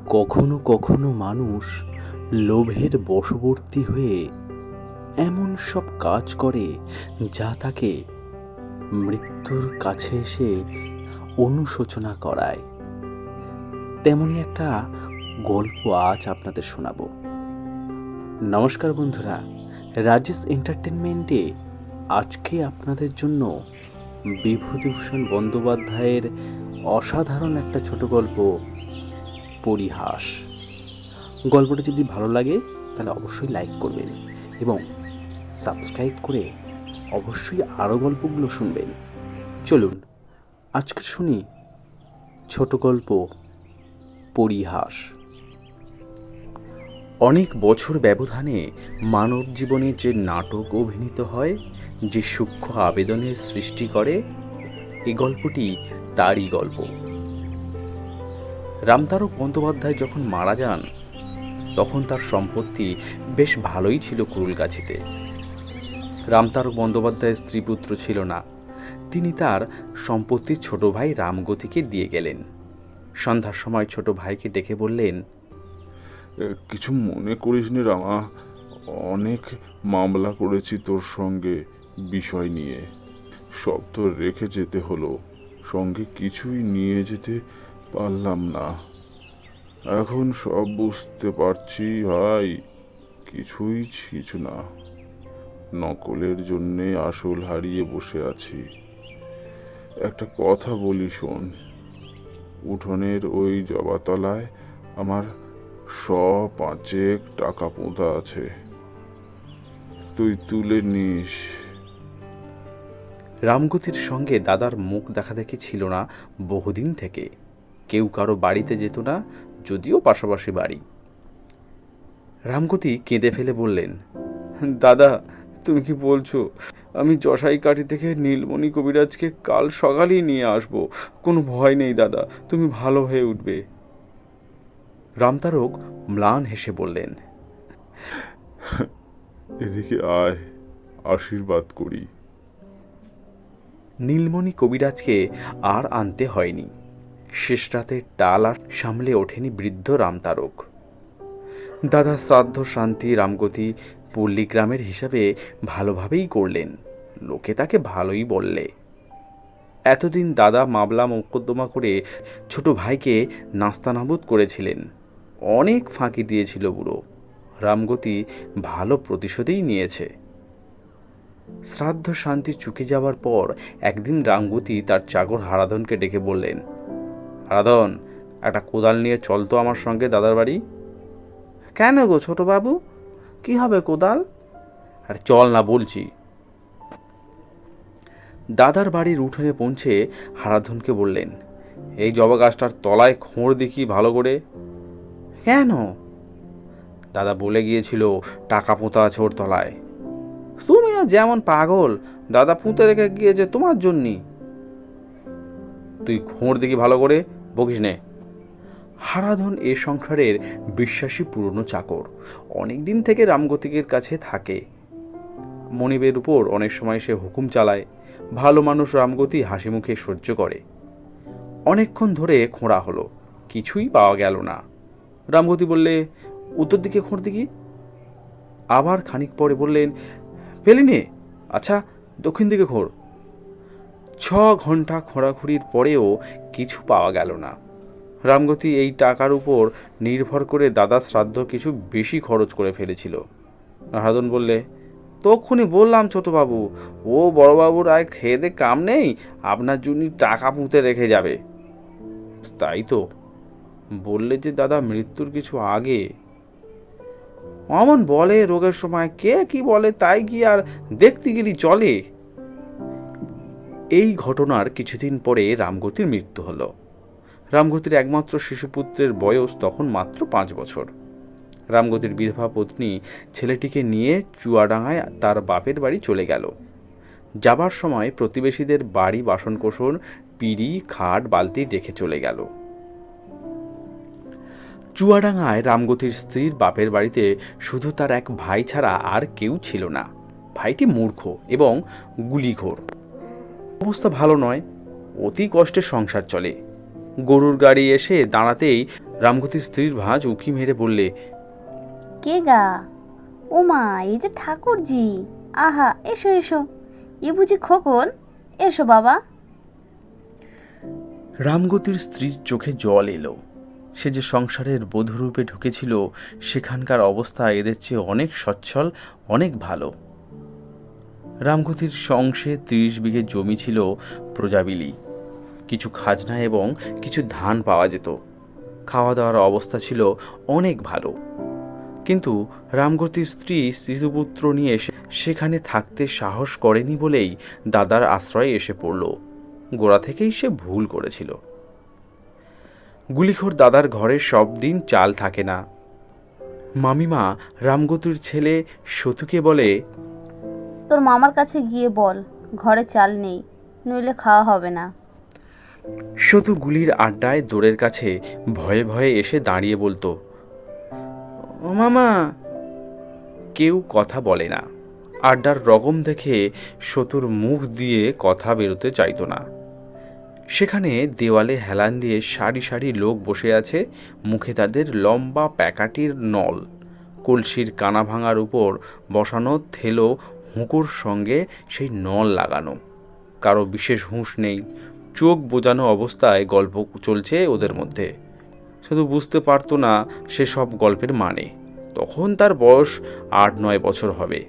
কখনো কখনো মানুষ লোভের বশবর্তী হয়ে এমন সব কাজ করে যা তাকে মৃত্যুর কাছে এসে অনুশোচনা করায়। তেমনই একটা গল্প আজ আপনাদের শোনাবো। নমস্কার বন্ধুরা, রাজেশ এন্টারটেনমেন্টে আজকে আপনাদের জন্য বিভূতিভূষণ বন্দ্যোপাধ্যায়ের অসাধারণ একটা ছোট গল্প, পরিহাস। গল্পটা যদি ভালো লাগে তাহলে অবশ্যই লাইক করবেন এবং সাবস্ক্রাইব করে অবশ্যই আরও গল্পগুলো শুনবেন। চলুন আজকে শুনি ছোট গল্প, পরিহাস। অনেক বছর ব্যবধানে মানব জীবনে যে নাটক অভিনীত হয়, যে সূক্ষ্ম আবেদনের সৃষ্টি করে, এই গল্পটি তারই গল্প। রামতারক বন্দ্যোপাধ্যায় যখন মারা যান তখন তার সম্পত্তি বেশ ভালোই ছিল কুরুলগাছিতে। রামতারক বন্দ্যোপাধ্যায়ের স্ত্রীপুত্র ছিল না। তিনি তার সম্পত্তির ছোট ভাই রামগতিকে দিয়ে গেলেন। সন্ধ্যার সময় ছোট ভাইকে ডেকে বললেন, কিছু মনে করিস নি রামা, অনেক মামলা করেছি তোর সঙ্গে বিষয় নিয়ে, সব তো রেখে যেতে হলো, সঙ্গে কিছুই নিয়ে যেতে পারলাম না। এখন সব বুঝতে পারছি ভাই, কিছুই কিছু না, নকলের জন্যে আসল হারিয়ে বসে আছি। একটা কথা বলি শোন, উঠোনের ওই জবাতলায় আমার 100-5 টাকা পোঁতা আছে, তুই তুলে নিস। রামগতির সঙ্গে দাদার মুখ দেখাদেখি ছিল না বহুদিন থেকে। কেউ কারো বাড়িতে যেত না, যদিও পাশাপাশি বাড়ি। রামগতি কেঁদে ফেলে বললেন, দাদা, তুমি কি বলছো? আমি জশাইকাঠি থেকে নীলমণি কবিরাজকে কাল সকালেই নিয়ে আসবো। কোনো ভয় নেই দাদা, তুমি ভালো হয়ে উঠবে। রামতারক ম্লান হেসে বললেন, এদিকে আয়, আশীর্বাদ করি। নীলমণি কবিরাজকে আর আনতে হয়নি। শেষ রাতে টাল আর সামলে ওঠেনি বৃদ্ধ রামতারক। দাদা শ্রাদ্ধ শান্তি রামগতি পল্লীগ্রামের হিসাবে ভালোভাবেই করলেন। লোকে তাকে ভালোই বললে। এতদিন দাদা মামলা মোকদ্দমা করে ছোট ভাইকে নাস্তানাবুদ করেছিলেন। অনেক ফাঁকি দিয়েছিল বুড়ো। রামগতি ভালো প্রতিশোধেই নিয়েছে। শ্রাদ্ধ শান্তি চুকে যাওয়ার পর একদিন রামগতি তার চাকর হারাধনকে ডেকে বললেন, হারাধন, একটা কোদাল নিয়ে চল তো আমার সঙ্গে দাদার বাড়ি। কেন গো ছোটবাবু, কি হবে কোদাল? আর চল না বলছি। দাদার বাড়ির উঠোনে পৌঁছে হারাধনকে বললেন, এই জবা গাছটার তলায় খোঁড় দেখি ভালো করে। কেন? দাদা বলে গিয়েছিল টাকা পোঁতা আছে ওর তলায়। তুমিও যেমন পাগল, দাদা পুঁতে রেখে গিয়েছে তোমার জন্যই। তুই খোঁড় দেখি ভালো করে, বকিস নে। হারাধন এ সংসারের বিশ্বাসী পুরনো চাকর। অনেক দিন থেকে রামগতিকের কাছে থাকে। মনিবের উপর অনেক সময় সে হুকুম চালায়। ভালো মানুষ রামগতি হাসি মুখে সহ্য করে। অনেকক্ষণ ধরে খোঁড়া হলো, কিছুই পাওয়া গেল না। রামগতি বললে, উত্তর দিকে খোঁড় দেখি। আবার খানিক পরে বললেন, পেলি নে? আচ্ছা, দক্ষিণ দিকে খোঁড়। 6 ঘন্টা খোঁড়াখুড়ির পরেও কিছু পাওয়া গেল না। রামগতি এই টাকার উপর নির্ভর করে দাদা শ্রাদ্ধ কিছু বেশি খরচ করে ফেলেছিল। হারাধন বললে, তক্ষুনি বললাম ছোটবাবু, ও বড়বাবুর আর খেয়ে দে কাম নেই, আপনার জন্য টাকা পুঁতে রেখে যাবে। তাই তো বললে যে দাদা মৃত্যুর কিছু আগে। অমন বলে রোগের সময়, কে কি বলে তাই কি আর দেখতে গেলি চলে? এই ঘটনার কিছুদিন পরে রামগতির মৃত্যু হলো। রামগতির একমাত্র শিশুপুত্রের বয়স তখন মাত্র 5 বছর। রামগতির বিধবা পত্নী ছেলেটিকে নিয়ে চুয়াডাঙ্গায় তার বাপের বাড়ি চলে গেল। যাবার সময় প্রতিবেশীদের বাড়ি বাসনকোসন, পিঁড়ি, খাট, বালতি রেখে চলে গেল। চুয়াডাঙ্গায় রামগতির স্ত্রীর বাপের বাড়িতে শুধু তার এক ভাই ছাড়া আর কেউ ছিল না। ভাইটি মূর্খ এবং গুলিখোর। অবস্থা ভালো নয়, অতি কষ্টে সংসার চলে। গরুর গাড়ি এসে দাঁড়াতেই রামগতির স্ত্রীর ভাঁজ উকি মেরে বললে, কে গা? ও মা, এই যে ঠাকুরজি। আহা, এসো এসো, এ বুঝি খোকন? এসো বাবা। রামগতির স্ত্রীর চোখে জল এলো। সে যে সংসারের বধূরূপে ঢুকেছিল সেখানকার অবস্থা এদের চেয়ে অনেক সচ্ছল, অনেক ভালো। রামগতির অংশে 30 বিঘে জমি ছিল প্রজাবিলি, কিছু খাজনা এবং কিছু ধান পাওয়া যেত। খাওয়া দাওয়ার অবস্থা ছিল অনেক ভালো। কিন্তু রামগতির স্ত্রী শিশুপুত্র নিয়ে সেখানে থাকতে সাহস করেনি বলেই দাদার আশ্রয়ে এসে পড়ল। গোড়া থেকেই সে ভুল করেছিল। গুলিখোর দাদার ঘরে সব দিন চাল থাকে না। মামিমা রামগতির ছেলে সতুকে বলে, তোর মামার কাছে গিয়ে বল ঘরে চাল নেই, নইলে খাওয়া হবে না। সতু গুলির আড্ডায় দোরের কাছে ভয়ে ভয়ে এসে দাঁড়িয়ে বলতো, ও মামা। কেউ কথা বলে না। আড্ডার রকম দেখে সতুর মুখ দিয়ে কথা বেরোতে চাইতো না। সেখানে দেওয়ালে হেলান দিয়ে সারি সারি লোক বসে আছে, মুখে তাদের লম্বা প্যাকাটির নল, কলসির কানা ভাঙার উপর বসানো থেলো হুঁকোর সঙ্গে সেই নল লাগানো। কারো বিশেষ হুঁশ নেই, চোখ বোজানো অবস্থায় গল্প চলছে ওদের মধ্যে। শুধু বুঝতে পারতো না সে সব গল্পের মানে। তখন তার বয়স 8-9 বছর হবে।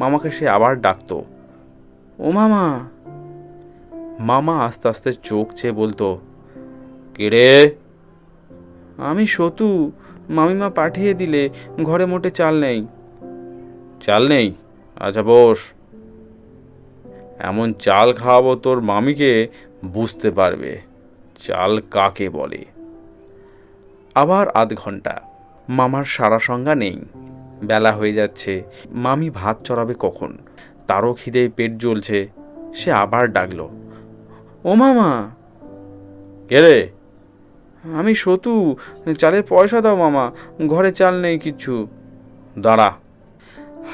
মামাকে সে আবার ডাকতো, ও মামা। মামা আস্তে আস্তে চোখ চেয়ে বলতো, কে রে? আমি সতু, মামিমা পাঠিয়ে দিলে, ঘরে মোটে চাল নেই। চাল নেই? আচ্ছা বস, এমন চাল খাওয়াবো তোর মামিকে বুঝতে পারবে চাল কাকে বলে। আবার আধ ঘন্টা। মামার সারা সংজ্ঞা নেই। বেলা হয়ে যাচ্ছে, মামি ভাত চড়াবে কখন? তারও খিদে পেট জ্বলছে। সে আবার ডাকলো, ও মামা। কে রে? আমি সতু, চালের পয়সা দাও মামা, ঘরে চাল নেই কিচ্ছু। দাঁড়া,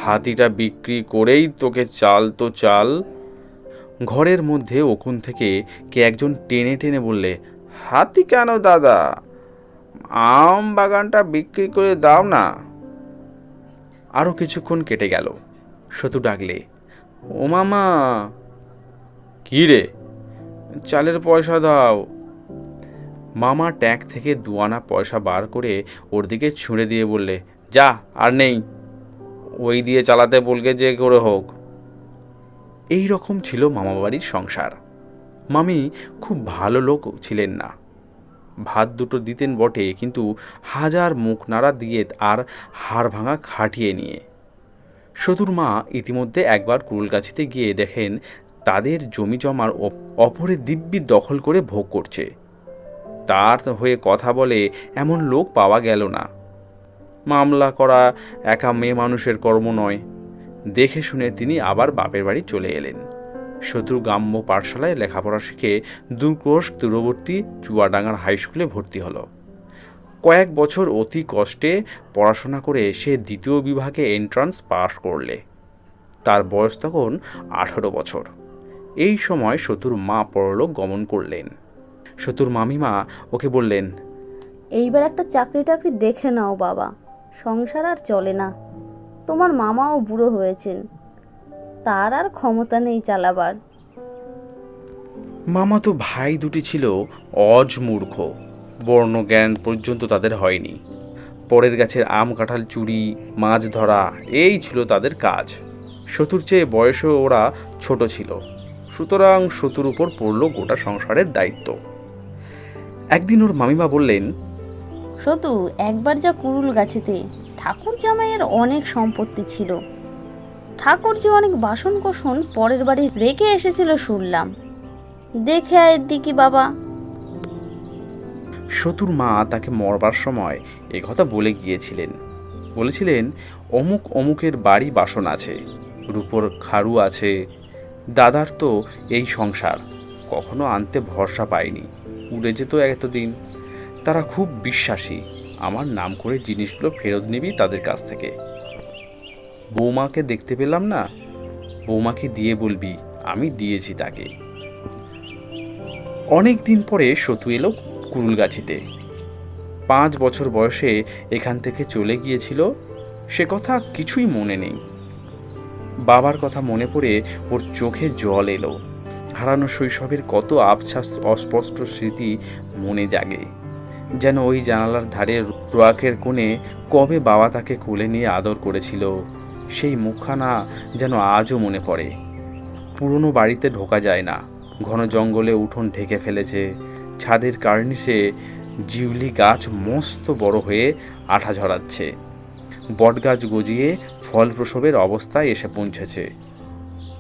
হাতিটা বিক্রি করেই তোকে চাল তো চাল। ঘরের মধ্যে ওখান থেকে কে একজন টেনে টেনে বললে, হাতি কেন দাদা, আম বাগানটা বিক্রি করে দাও না। আরও কিছুক্ষণ কেটে গেল। সতু ডাকলে, ও মামা। কি রে? চালের পয়সা দাও। মামা ট্যাঙ্ক থেকে 2 আনা পয়সা বার করে ওর দিকে ছুঁড়ে দিয়ে বললে, যা, আর নেই, ওই দিয়ে চালাতে বলগে যে করে হোক। এই রকম ছিল মামাবাড়ির সংসার। মামি খুব ভালো লোক ছিলেন না। ভাত দুটো দিতেন বটে, কিন্তু হাজার মুখ নাড়া দিয়ে আর হাড় ভাঙা খাটিয়ে নিয়ে। সতুর মা ইতিমধ্যে একবার কুরুলগাছিতে গিয়ে দেখেন তাদের জমি জমার অপরে দিব্যি দখল করে ভোগ করছে। তার হয়ে কথা বলে এমন লোক পাওয়া গেল না। মামলা করা একা মেয়ে মানুষের কর্ম নয়। দেখে শুনে তিনি আবার বাপের বাড়ি চলে এলেন। শত্রু গ্রাম্য পাঠশালায় লেখাপড়া শিখে 2 ক্রোশ দূরবর্তী চুয়াডাঙ্গার হাই স্কুলে ভর্তি হলো। কয়েক বছর অতি কষ্টে পড়াশোনা করে সে 2য় বিভাগে এন্ট্রান্স পাস করলে। তার বয়স তখন 18 বছর। এই সময় শত্রুর মা পরলোক গমন করলেন। শত্রুর মামিমা ওকে বললেন, এইবার একটা চাকরি টাকরি দেখে নাও বাবা, সংসার আর চলে না। তোমার মামাও বুড়ো হয়েছেন, তার আর ক্ষমতা নেই চালাবার। মামা তো ভাই দুটি ছিল অজমূর্খ, বর্ণজ্ঞান পর্যন্ত তাদের হয়নি। পরের গাছের আম কাঁঠাল চুরি, মাছ ধরা, এই ছিল তাদের কাজ। শতুর চেয়ে বয়সেও ওরা ছোট ছিল, সুতরাং শতুর উপর পড়ল গোটা সংসারের দায়িত্ব। একদিন ওর মামিমা বললেন, সতু, একবার যা কুরুল গাছেতে, ঠাকুর জামাইয়ের অনেক সম্পত্তি ছিল। ঠাকুরজি অনেক বাসন কোসন পরের বাড়ি রেখে এসেছিল শুনলাম, দেখে আয় দিকি বাবা। শতুর মা তাকে মরবার সময় এ কথা বলে গিয়েছিলেন। বলেছিলেন, অমুক অমুকের বাড়ি বাসন আছে, রূপোর খাড়ু আছে। দাদার তো এই সংসার, কখনো আনতে ভরসা পায়নি, উড়ে যেত এতদিন। তারা খুব বিশ্বাসী, আমার নাম করে জিনিসগুলো ফেরত নিবি তাদের কাছ থেকে। বৌমাকে দেখতে পেলাম না, বৌমাকে দিয়ে বলবি আমি দিয়েছি তাকে। অনেক দিন পরে সতু এলো কুরুলগাছিতে। 5 বছর বয়সে এখান থেকে চলে গিয়েছিল, সে কথা কিছুই মনে নেই। বাবার কথা মনে পড়ে ওর চোখে জল এলো। হারানো শৈশবের কত আবছা অস্পষ্ট স্মৃতি মনে জাগে, যেন ওই জানালার ধারে রোয়াকের কোণে কবে বাবা তাকে কোলে নিয়ে আদর করেছিল, সেই মুখখানা যেন আজও মনে পড়ে। পুরনো বাড়িতে ঢোকা যায় না, ঘন জঙ্গলে উঠোন ঢেকে ফেলেছে। ছাদের কার্নিশে জিউলি গাছ মস্ত বড় হয়ে আঠা ঝরাচ্ছে। বটগাছ গজিয়ে ফল প্রসবের অবস্থায় এসে পৌঁছেছে।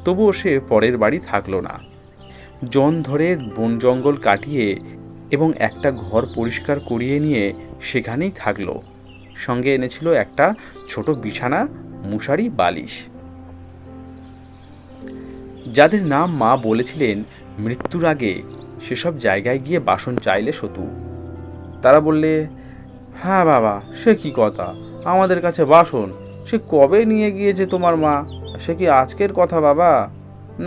তবুও সে পরের বাড়ি থাকলো না। জন ধরে বন জঙ্গল কাটিয়ে এবং একটা ঘর পরিষ্কার করিয়ে নিয়ে সেখানেই থাকলো। সঙ্গে এনেছিল একটা ছোট বিছানা, মশারি, বালিশ। যাদের নাম মা বলেছিলেন মৃত্যুর আগে সেসব জায়গায় গিয়ে বাসন চাইলে সতু, তারা বললে, হ্যাঁ বাবা, সে কি কথা, আমাদের কাছে বাসন সে কবে নিয়ে গিয়েছে তোমার মা, সে কি আজকের কথা বাবা?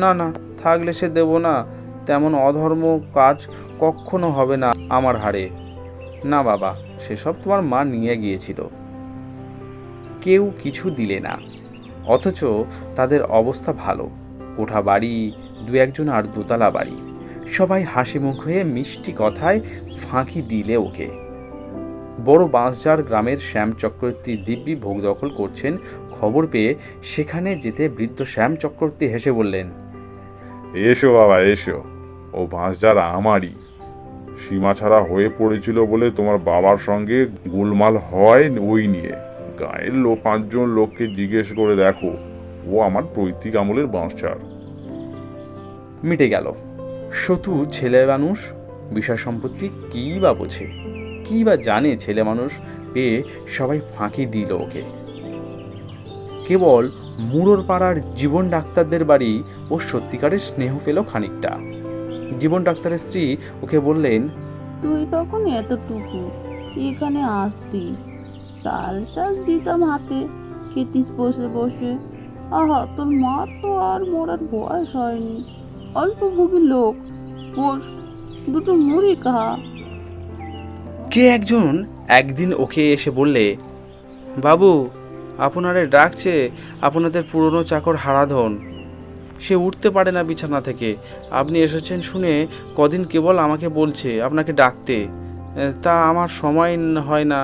না না, থাকলে সে দেব না, তেমন অধর্ম কাজ কখনো হবে না আমার হাড়ে। না বাবা, সেসব তোমার মা নিয়ে গিয়েছিল। কেউ কিছু দিলে না, অথচ তাদের অবস্থা ভালো। কোঠা বাড়ি, 2-1 আর দোতলা বাড়ি। সবাই হাসি মুখ হয়ে মিষ্টি কথায় ফাঁকি দিলে ওকে। বড় বাঁশঝাড় গ্রামের শ্যাম চক্রবর্তী দিব্যি ভোগ দখল করছেন খবর পেয়ে সেখানে যেতে বৃদ্ধ শ্যাম চক্রবর্তী হেসে বললেন, এসো বাবা এসো, ও বাঁশঝাড় আমারই। সীমা ছাড়া হয়ে পড়েছিল বলে তোমার বাবার সঙ্গে গোলমাল হয় ওই নিয়ে। গায়ের 5জন লোককে জিজ্ঞেস করে দেখো, ও আমার পৈতৃক আমলের বাঁশঝাড়। মিটে গেল। সতু ছেলে মানুষ, বিষয় সম্পত্তি কী বা বোঝে, কী বা জানে ছেলে মানুষ পেয়ে সবাই ফাঁকি দিল ওকে। কেবল মুড়োর পাড়ার জীবন ডাক্তারদের বাড়ি ও সত্যিকারের স্নেহ পেল খানিকটা। জীবন ডাক্তারের স্ত্রী ওকে বললেন, তুই তখন এতটুকু এখানে আসতিস, চাল চাষ দিতাম হাতে, খেতিস বসে বসে। আহা, তোর মার তো আর মরার বয়স হয়নি, অল্প ভোগী লোক, বস, দুটো মুড়ি খা। কে একজন একদিন ওকে এসে বললে, বাবু, আপনারে ডাকছে আপনাদের পুরনো চাকর হারাধন। সে উঠতে পারে না বিছানা থেকে, আপনি এসেছেন শুনে কদিন কেবল আমাকে বলছে আপনাকে ডাকতে, তা আমার সময় হয় না।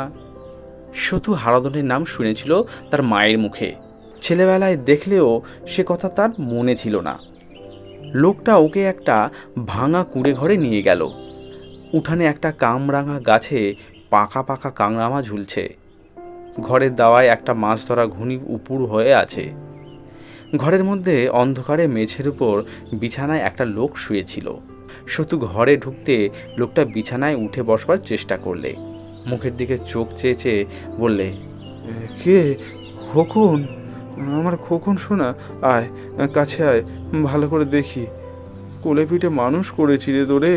সতু হারাধনের নাম শুনেছিল তার মায়ের মুখে, ছেলেবেলায় দেখলেও সে কথা তার মনে ছিল না। লোকটা ওকে একটা ভাঙা কুঁড়ে ঘরে নিয়ে গেল। উঠানে একটা কামরাঙা গাছে পাকা পাকা কাংরামা ঝুলছে। ঘরের দাওয়ায় একটা মাছ ধরা ঘুনি উপুড় হয়ে আছে। ঘরের মধ্যে অন্ধকারে মেঝের উপর বিছানায় একটা লোক শুয়েছিল। সতু ঘরে ঢুকতে লোকটা বিছানায় উঠে বসবার চেষ্টা করলে, মুখের দিকে চোখ চেয়ে চেয়ে বললে, কে? খোকন, আমার খোকন শোনা, আয় কাছে আয়, ভালো করে দেখি, কোলে পিঠে মানুষ করেছি রে তোরে।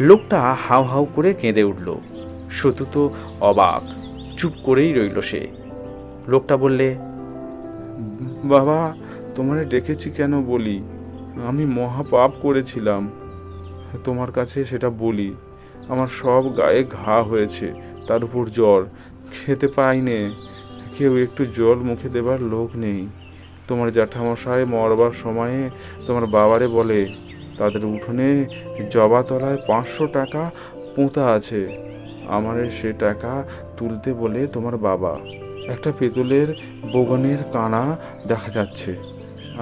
লোকটা হাউ হাউ করে কেঁদে উঠল। সতু তো অবাক, চুপ করেই রইল সে। লোকটা বললে, বাবা, তোমারে ডেকেছি কেন বলি, আমি মহা পাপ করেছিলাম, তোমার কাছে সেটা বলি। আমার সব গায়ে ঘা হয়েছে, তার উপর জ্বর, খেতে পাইনে, কেউ একটু জল মুখে দেবার লোক নেই। তোমার জ্যাঠামশাই মরবার সময়ে তোমার বাবারে বলে, তাদের উঠোনে জবাতলায় 500 টাকা পোঁতা আছে, আমারে সে টাকা তুলতে বলে তোমার বাবা। একটা পেতলের বগনের কানা দেখা যাচ্ছে,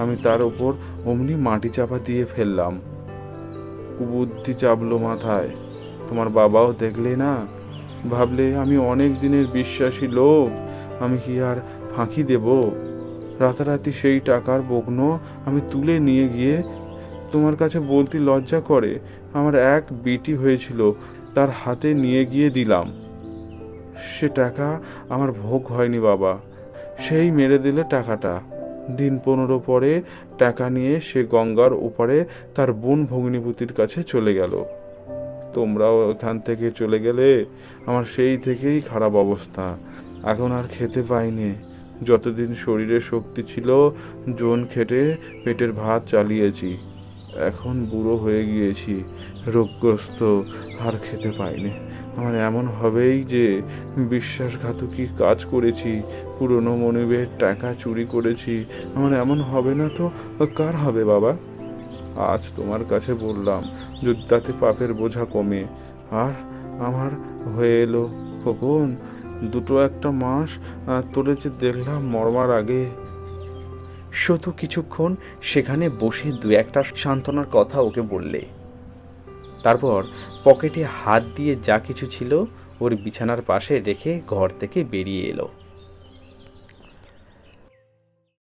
আমি তার উপর অমনি মাটি চাপা দিয়ে ফেললাম। কুবুদ্ধি চাপলো মাথায়, তোমার বাবাও দেখলে না, ভাবলে আমি অনেক দিনের বিশ্বাসী লোক, আমি কি আর ফাঁকি দেব? রাতারাতি সেই টাকার বগ্ন আমি তুলে নিয়ে গিয়ে, তোমার কাছে বলতে লজ্জা করে, আমার এক বিটি হয়েছিল তার হাতে নিয়ে গিয়ে দিলাম। সে টাকা আমার ভোগ হয়নি বাবা, সেই মেরে দিলে টাকাটা। দিন 15 পরে টাকা নিয়ে সে গঙ্গার ওপারে তার বোন ভগ্নিপতির কাছে চলে গেল। তোমরাও এখান থেকে চলে গেলে, আমার সেই থেকেই খারাপ অবস্থা। এখন আর খেতে পাইনি, যতদিন শরীরে শক্তি ছিল জোন খেটে পেটের ভাত চালিয়েছি। এখন বুড়ো হয়ে গিয়েছি, রোগগ্রস্ত, আর খেতে পাইনি। আমার এমন হবেই যে বিশ্বাসঘাতকী কাজ করেছি, পুরনো মনিবের টাকা চুরি করেছি। আমার এমন হবে না তো কার হবে বাবা? আজ তোমার কাছে বললাম, যদি তাতে পাপের বোঝা কমে। আর আমার হয়ে এলো খোকন, দুটো একটা মাস তোরে যে দেখলাম মরবার আগে। শুধু কিছুক্ষণ সেখানে বসে দু একটা সান্ত্বনার কথা ওকে বললে, তারপর পকেটে হাত দিয়ে যা কিছু ছিল ওর বিছানার পাশে রেখে ঘর থেকে বেরিয়ে এলো।